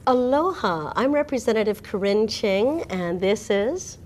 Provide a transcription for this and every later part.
Aloha, I'm Representative Corinne Ching, and this is?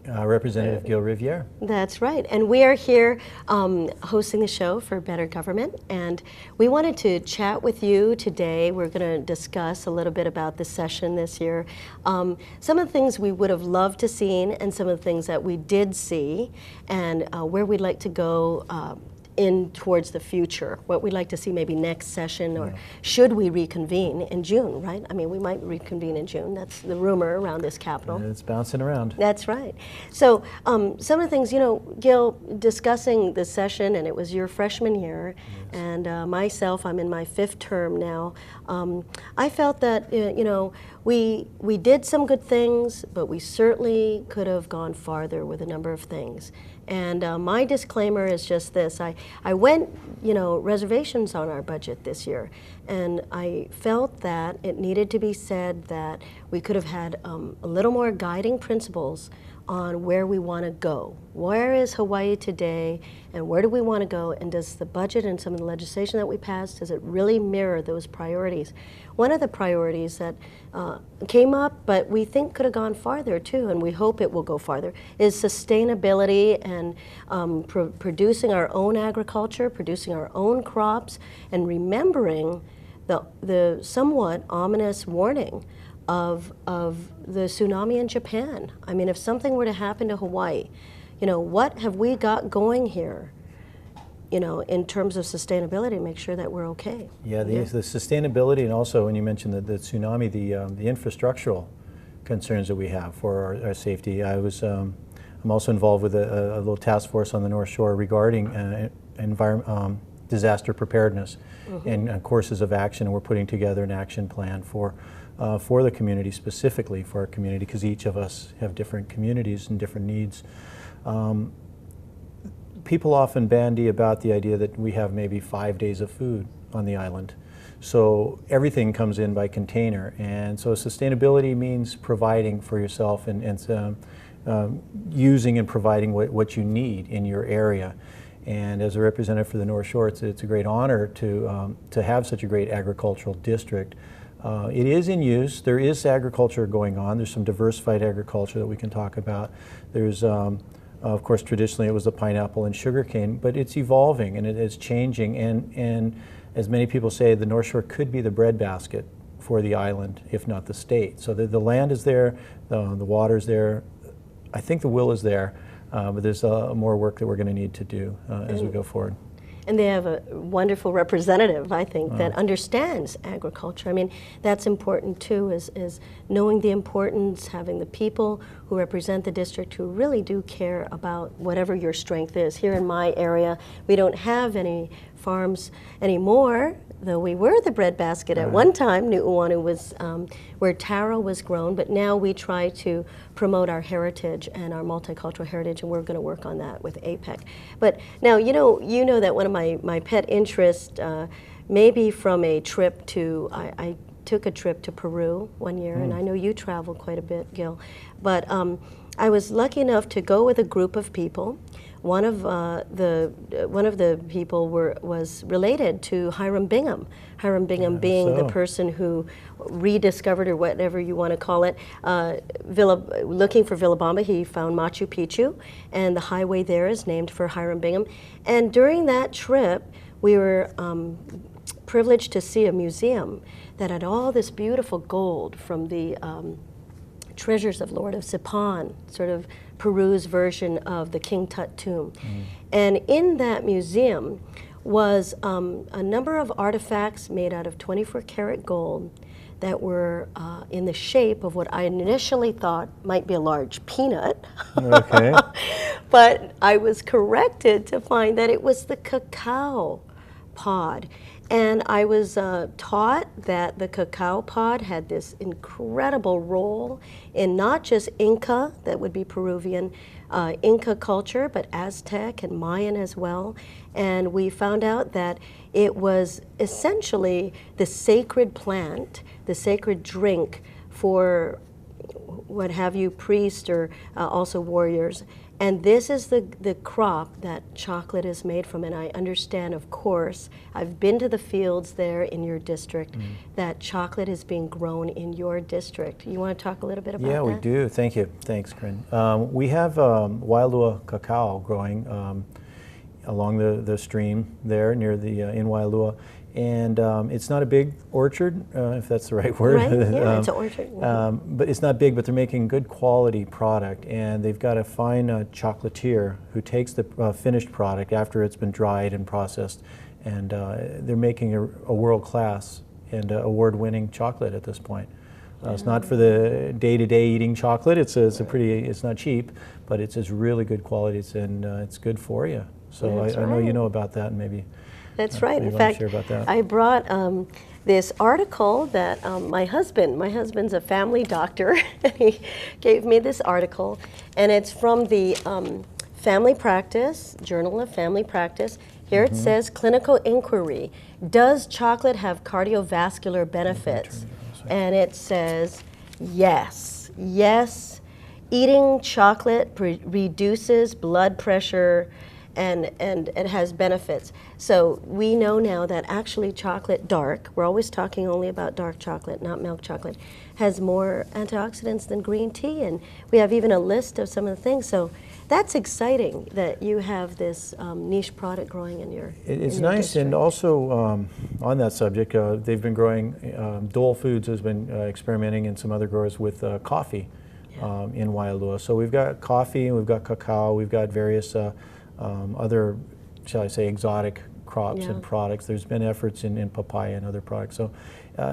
Representative Gil Riviere. That's right, and we are here hosting the show for Better Government, and we wanted to chat with you today. We're going to discuss a little bit about the session this year, some of the things we would have loved to seen and some of the things that we did see, and where we'd like to go in towards the future, what we'd like to see maybe next session, or should we reconvene in June, right? I mean, we might reconvene in June. That's the rumor around this Capitol. It's bouncing around. That's right. So some of the things, Gil, discussing the session, and it was your freshman year, and myself, I'm in my 5th term now. I felt that, we did some good things, but we certainly could have gone farther with a number of things. And my disclaimer is just this. I went, reservations on our budget this year, and I felt that it needed to be said that we could have had a little more guiding principles on where we want to go. Where is Hawaii today, and where do we want to go, and does the budget and some of the legislation that we passed, does it really mirror those priorities? One of the priorities that came up, but we think could have gone farther too, and we hope it will go farther, is sustainability and producing our own agriculture, producing our own crops, and remembering the somewhat ominous warning of the tsunami in Japan. I mean, if something were to happen to Hawaii, what have we got going here, in terms of sustainability, to make sure that we're okay? Yeah, the sustainability, and also when you mentioned the tsunami, the infrastructural concerns that we have for our safety. I'm also involved with a little task force on the North Shore regarding disaster preparedness and courses of action, and we're putting together an action plan for the community, specifically for our community, because each of us have different communities and different needs. People often bandy about the idea that we have maybe 5 days of food on the island. So everything comes in by container, and so sustainability means providing for yourself and using and providing what you need in your area. And as a representative for the North Shore, it's a great honor to have such a great agricultural district. It is in use. There is agriculture going on. There's some diversified agriculture that we can talk about. There's, of course, traditionally it was the pineapple and sugarcane, but it's evolving and it is changing. And as many people say, the North Shore could be the breadbasket for the island, if not the state. So the land is there, the water's there. I think the will is there, but there's more work that we're going to need to do as we go forward. And they have a wonderful representative, I think, that understands agriculture. I mean, that's important too, is knowing the importance, having the people who represent the district who really do care about whatever your strength is. Here in my area, we don't have any farms anymore, though we were the breadbasket at one time. Nu'uanu was where taro was grown, but now we try to promote our heritage and our multicultural heritage, and we're going to work on that with APEC. But now, you know that one of my pet interests, maybe from a trip to, I took a trip to Peru one year, and I know you travel quite a bit, Gil, but I was lucky enough to go with a group of people. One of the people was related to Hiram Bingham. Hiram Bingham being the person who rediscovered, or whatever you want to call it, looking for Villabamba. He found Machu Picchu, and the highway there is named for Hiram Bingham. And during that trip, we were privileged to see a museum that had all this beautiful gold from the treasures of Lord of Zipan, sort of Peru's version of the King Tut tomb. And in that museum was a number of artifacts made out of 24-karat gold that were in the shape of what I initially thought might be a large peanut. Okay. But I was corrected to find that it was the cacao pod. And I was taught that the cacao pod had this incredible role in not just Inca, that would be Peruvian, Inca culture, but Aztec and Mayan as well. And we found out that it was essentially the sacred plant, the sacred drink for what have you, priests or also warriors. And this is the crop that chocolate is made from. And I understand, of course, I've been to the fields there in your district, that chocolate is being grown in your district. You want to talk a little bit about that? Yeah, we do. Thank you. Thanks, Corinne. We have Wailua cacao growing along the stream there near the in Wailua. And it's not a big orchard, if that's the right word. Right, yeah, it's an orchard. But it's not big, but they're making good quality product. And they've got a fine chocolatier who takes the finished product after it's been dried and processed. And they're making a world-class and award-winning chocolate at this point. It's not for the day-to-day eating chocolate. It's it's not cheap, but it's really good quality. It's good for you. So I know you know about that, and maybe. That's right. In fact, I brought this article that my husband's a family doctor, and he gave me this article, and it's from the Family Practice, Journal of Family Practice. Here it says, clinical inquiry, does chocolate have cardiovascular benefits? And it says, yes, eating chocolate reduces blood pressure, and it has benefits. So we know now that actually chocolate dark, we're always talking only about dark chocolate, not milk chocolate, has more antioxidants than green tea, and we have even a list of some of the things. So that's exciting that you have this niche product growing in your It's in your nice, district. and also on that subject, they've been growing, Dole Foods has been experimenting, and some other growers, with coffee in Wailua. So we've got coffee, we've got cacao, we've got various other, shall I say, exotic crops and products. There's been efforts in papaya and other products. So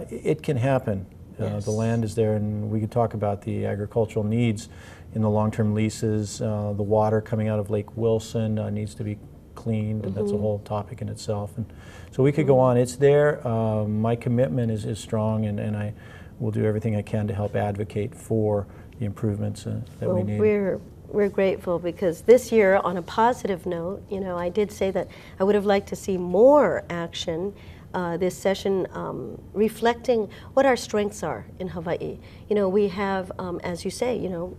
it can happen. The land is there, and we could talk about the agricultural needs in the long-term leases. The water coming out of Lake Wilson needs to be cleaned, and that's a whole topic in itself. And so we could go on. It's there. My commitment is strong, and I will do everything I can to help advocate for the improvements that we need. We're grateful, because this year, on a positive note, you know, I did say that I would have liked to see more action this session, reflecting what our strengths are in Hawaii. You know, we have, as you say, you know,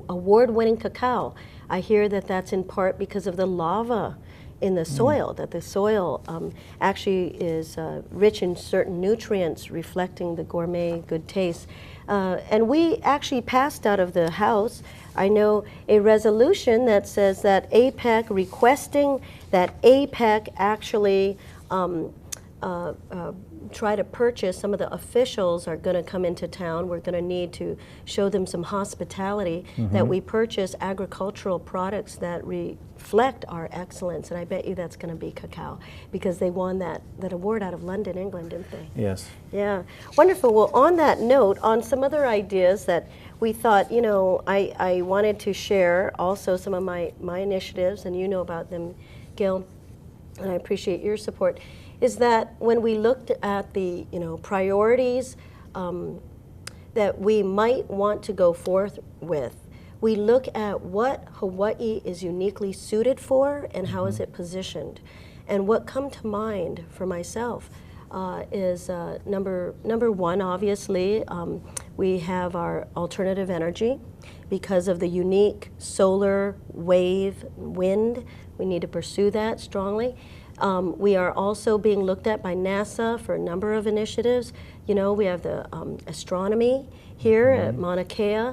award-winning cacao. I hear that that's in part because of the lava in the soil, that the soil actually is rich in certain nutrients, reflecting the gourmet good taste. And we actually passed out of the House, I know, a resolution that says that APEC, requesting that APEC actually try to purchase. Some of the officials are going to come into town. We're going to need to show them some hospitality, that we purchase agricultural products that reflect our excellence. And I bet you that's going to be cacao, because they won that award out of London, England, didn't they? Yes. Yeah, wonderful. Well, on that note, on some other ideas that we thought, you know, I wanted to share also some of my initiatives, and you know about them, Gil, and I appreciate your support, is that when we looked at the, you know, priorities that we might want to go forth with, we look at what Hawaii is uniquely suited for and how is it positioned. And what come to mind for myself is number one, obviously, we have our alternative energy. Because of the unique solar, wave, wind, we need to pursue that strongly. We are also being looked at by NASA for a number of initiatives. You know, we have the astronomy here at Mauna Kea.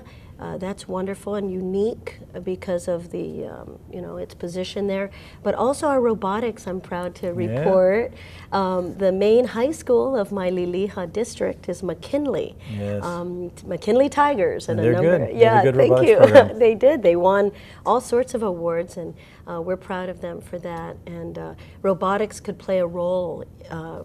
That's wonderful and unique because of the, you know, its position there. But also our robotics, I'm proud to report. The main high school of my Liliha district is McKinley. Yes. McKinley Tigers. And they're a number. good. Yeah, good thank you. program. They did. They won all sorts of awards, and we're proud of them for that. And robotics could play a role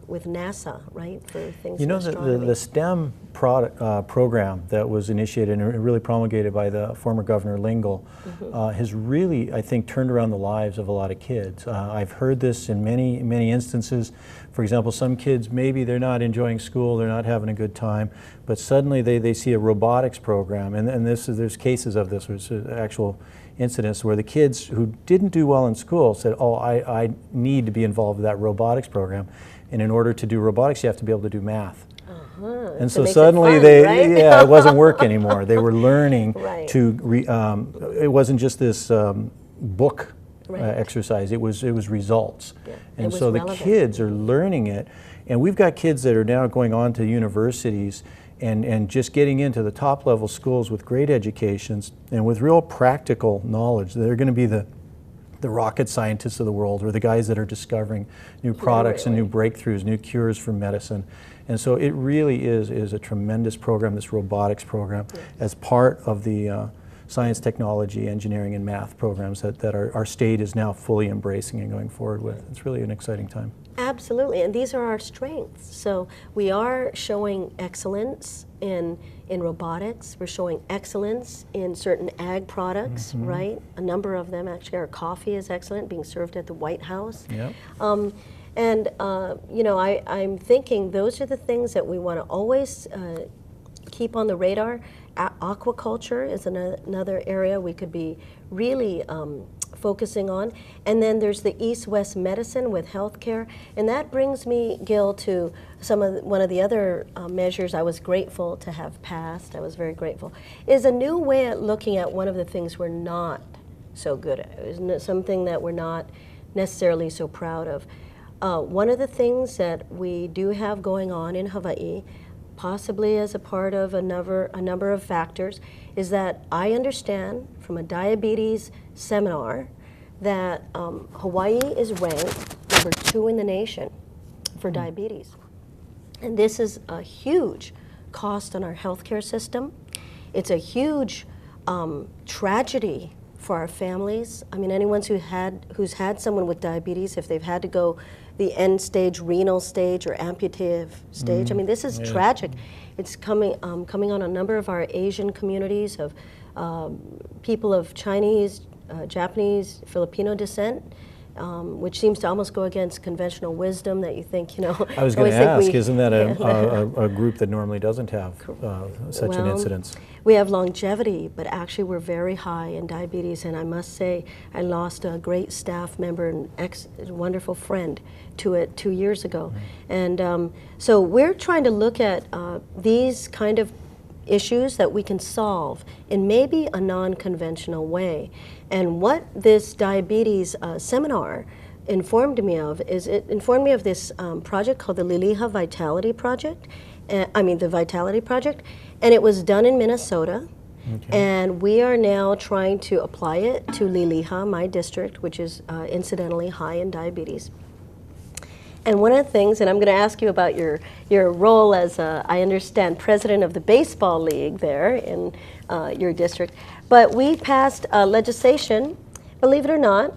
with NASA, right, for things. You know, in astronomy. the STEM program that was initiated and really promulgated by the former Governor Lingle has really, I think, turned around the lives of a lot of kids. I've heard this in many instances. For example, some kids, maybe they're not enjoying school, they're not having a good time, but suddenly they see a robotics program, and there's cases of this, there's actual incidents where the kids who didn't do well in school said, oh, I need to be involved with that robotics program. And in order to do robotics, you have to be able to do math. And so makes it suddenly fun, they, right? yeah, it wasn't work anymore. They were learning Right. it wasn't just this book Right. exercise. It was results. Yeah, it And was so the relevant. kids are learning it. And we've got kids that are now going on to universities and just getting into the top level schools with great educations and with real practical knowledge. They're going to be the rocket scientists of the world, or the guys that are discovering new products and new breakthroughs, new cures for medicine. And so it really is a tremendous program, this robotics program, as part of the science, technology, engineering, and math programs that our state is now fully embracing and going forward with. It's really an exciting time. Absolutely, and these are our strengths. So we are showing excellence in robotics. We're showing excellence in certain ag products, right? A number of them, actually. Our coffee is excellent, being served at the White House. Yep. You know, I'm thinking those are the things that we want to always keep on the radar. Aquaculture is another area we could be really focusing on. And then there's the East-West medicine with healthcare. And that brings me, Gil, to one of the other measures I was grateful to have passed. I was very grateful. Is a new way at looking at one of the things we're not so good at. It's something that we're not necessarily so proud of. One of the things that we do have going on in Hawaii, possibly as a part of a number of factors, is that I understand from a diabetes seminar that Hawaii is ranked #2 in the nation for diabetes. And this is a huge cost on our healthcare system. It's a huge tragedy for our families. I mean, anyone who's had someone with diabetes, if they've had to go the end stage, renal stage, or amputative stage, I mean, this is tragic. It's coming on a number of our Asian communities of people of Chinese, Japanese, Filipino descent, which seems to almost go against conventional wisdom that you think, you know. I was going to ask, isn't that a group that normally doesn't have such an incidence? We have longevity, but actually we're very high in diabetes, and I must say I lost a great staff member and wonderful friend to it 2 years ago. And so we're trying to look at these kind of issues that we can solve in maybe a non-conventional way. And what this diabetes seminar informed me of is it informed me of this project called the Liliha Vitality Project. The Vitality Project, and it was done in Minnesota. Okay. And we are now trying to apply it to Liliha, my district, which is incidentally high in diabetes. And one of the things, and I'm going to ask you about your role as, I understand, president of the baseball league there in your district, but we passed legislation, believe it or not,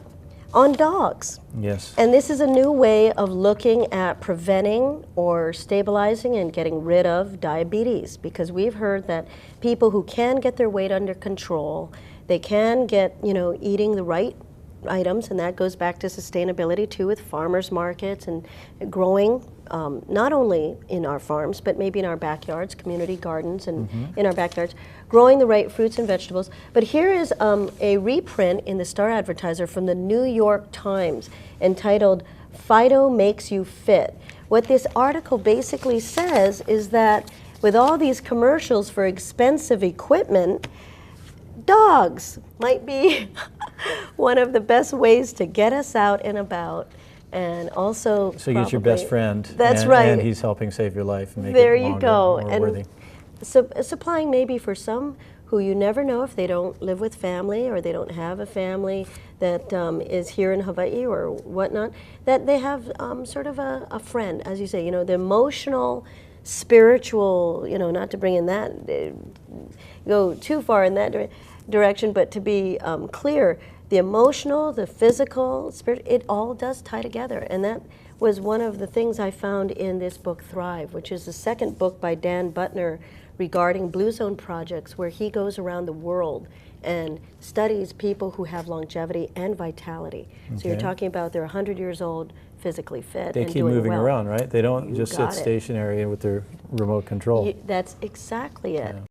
on dogs. Yes. And this is a new way of looking at preventing or stabilizing and getting rid of diabetes, because we've heard that people who can get their weight under control, they can get, you know, eating the right items, and that goes back to sustainability too, with farmers markets and growing not only in our farms but maybe in our backyards, community gardens, and in our backyards, growing the right fruits and vegetables. But here is a reprint in the Star Advertiser from the New York Times entitled "Fido Makes You Fit." What this article basically says is that with all these commercials for expensive equipment, dogs might be one of the best ways to get us out and about, and also so he's your best friend. That's right. And he's helping save your life and make there it longer, you go. more And worthy. Supplying maybe for some who you never know if they don't live with family or they don't have a family that is here in Hawaii or whatnot, that they have sort of a friend, as you say, you know, the emotional, spiritual, you know, not to bring in that, go too far in that direction, but to be clear, the emotional, the physical, spirit, it all does tie together. And that was one of the things I found in this book, Thrive, which is the second book by Dan Butner regarding Blue Zone projects, where he goes around the world and studies people who have longevity and vitality. Okay. So you're talking about they're 100 years old, physically fit, they and keep doing moving well. around, right? They don't just sit stationary with their remote control. That's exactly it. Yeah.